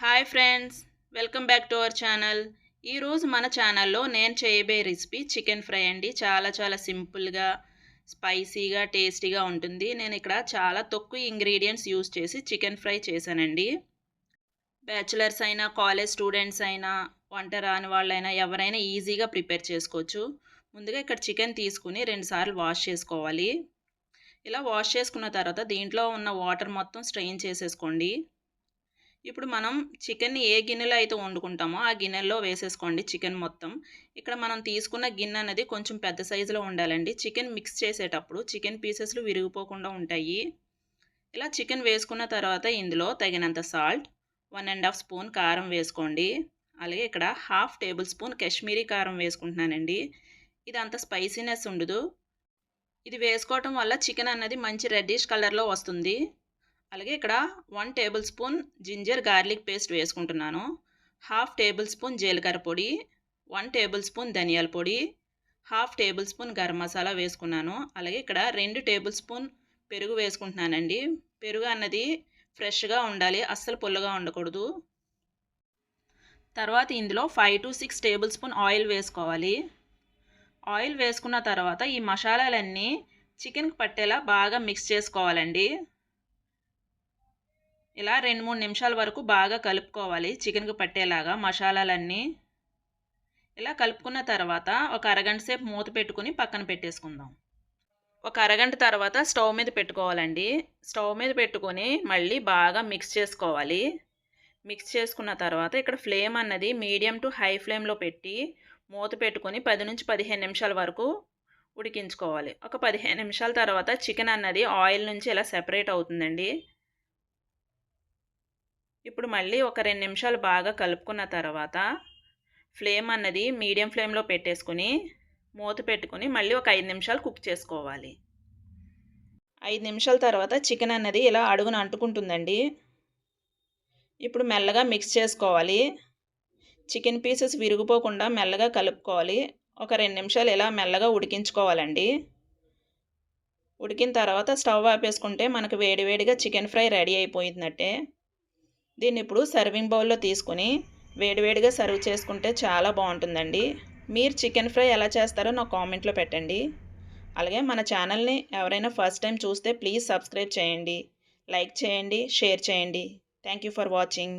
Hi friends, welcome back to our channel. ఈరోజు మన ఛానల్లో నేను చేయబోయే రెసిపీ చికెన్ ఫ్రై అండి. చాలా సింపుల్గా, స్పైసీగా, టేస్టీగా ఉంటుంది. నేను ఇక్కడ చాలా తక్కువ ఇంగ్రీడియంట్స్ యూస్ చేసి చికెన్ ఫ్రై చేశానండి. బ్యాచులర్స్ అయినా, కాలేజ్ స్టూడెంట్స్ అయినా, వంట రాని వాళ్ళైనా ఎవరైనా ఈజీగా ప్రిపేర్ చేసుకోవచ్చు. ముందుగా ఇక్కడ చికెన్ తీసుకుని 2 సార్లు వాష్ చేసుకోవాలి. ఇలా వాష్ చేసుకున్న తర్వాత దీంట్లో ఉన్న వాటర్ మొత్తం స్ట్రెయిన్ చేసేసుకోండి. ఇప్పుడు మనం చికెన్ని ఏ గిన్నెలో అయితే వండుకుంటామో ఆ గిన్నెల్లో వేసేసుకోండి చికెన్ మొత్తం. ఇక్కడ మనం తీసుకున్న గిన్నె అనేది కొంచెం పెద్ద సైజులో ఉండాలండి. చికెన్ మిక్స్ చేసేటప్పుడు చికెన్ పీసెస్లు విరిగిపోకుండా ఉంటాయి. ఇలా చికెన్ వేసుకున్న తర్వాత ఇందులో తగినంత సాల్ట్, 1½ స్పూన్ కారం వేసుకోండి. అలాగే ఇక్కడ ½ టేబుల్ స్పూన్ కాశ్మీరీ కారం వేసుకుంటున్నానండి. ఇది అంత స్పైసీనెస్ ఉండదు. ఇది వేసుకోవటం వల్ల చికెన్ అన్నది మంచి రెడ్డిష్ కలర్లో వస్తుంది. అలాగే ఇక్కడ 1 table spoon ginger garlic paste వేసుకుంటున్నాను. ½ టేబుల్ స్పూన్ జీలకర్ర పొడి, 1 టేబుల్ స్పూన్ ధనియాల పొడి, ½ టేబుల్ స్పూన్ గరం మసాలా వేసుకున్నాను. అలాగే ఇక్కడ 2 టేబుల్ స్పూన్ పెరుగు వేసుకుంటున్నానండి. పెరుగు అన్నది ఫ్రెష్గా ఉండాలి, అస్సలు పుల్లగా ఉండకూడదు. తర్వాత ఇందులో 5 to 6 టేబుల్ స్పూన్ ఆయిల్ వేసుకోవాలి. ఆయిల్ వేసుకున్న తర్వాత ఈ మసాలాలన్నీ చికెన్కి పట్టేలా బాగా మిక్స్ చేసుకోవాలండి. ఇలా 2-3 నిమిషాల వరకు బాగా కలుపుకోవాలి చికెన్కి పట్టేలాగా మసాలాలన్నీ. ఇలా కలుపుకున్న తర్వాత ఒక అరగంట సేపు మూత పెట్టుకుని పక్కన పెట్టేసుకుందాం. ఒక అరగంట తర్వాత స్టవ్ మీద పెట్టుకోవాలండి. స్టవ్ మీద పెట్టుకొని మళ్ళీ బాగా మిక్స్ చేసుకోవాలి. మిక్స్ చేసుకున్న తర్వాత ఇక్కడ ఫ్లేమ్ అన్నది మీడియం టు హై ఫ్లేమ్లో పెట్టి మూత పెట్టుకొని 10 నుంచి 15 నిమిషాల వరకు ఉడికించుకోవాలి. ఒక 15 నిమిషాల తర్వాత చికెన్ అన్నది ఆయిల్ నుంచి ఇలా సెపరేట్ అవుతుందండి. ఇప్పుడు మళ్ళీ ఒక 2 నిమిషాలు బాగా కలుపుకున్న తర్వాత ఫ్లేమ్ అన్నది మీడియం ఫ్లేమ్లో పెట్టేసుకుని మూత పెట్టుకుని మళ్ళీ ఒక 5 నిమిషాలు కుక్ చేసుకోవాలి. 5 నిమిషాల తర్వాత చికెన్ అన్నది ఇలా అడుగున అంటుకుంటుందండి. ఇప్పుడు మెల్లగా మిక్స్ చేసుకోవాలి. చికెన్ పీసెస్ విరిగిపోకుండా మెల్లగా కలుపుకోవాలి. ఒక 2 నిమిషాలు ఇలా మెల్లగా ఉడికించుకోవాలండి. ఉడికిన తర్వాత స్టవ్ ఆపేసుకుంటే మనకు వేడివేడిగా చికెన్ ఫ్రై రెడీ అయిపోయినట్టే. దీన్ని ఇప్పుడు సర్వింగ్ బౌల్లో తీసుకుని వేడివేడిగా సర్వ్ చేసుకుంటే చాలా బాగుంటుందండి. మీరు చికెన్ ఫ్రై ఎలా చేస్తారో నాకు కామెంట్లో పెట్టండి. అలాగే మన ఛానల్ని ఎవరైనా ఫస్ట్ టైం చూస్తే ప్లీజ్ సబ్స్క్రైబ్ చేయండి, లైక్ చేయండి, షేర్ చేయండి. Thank you for watching.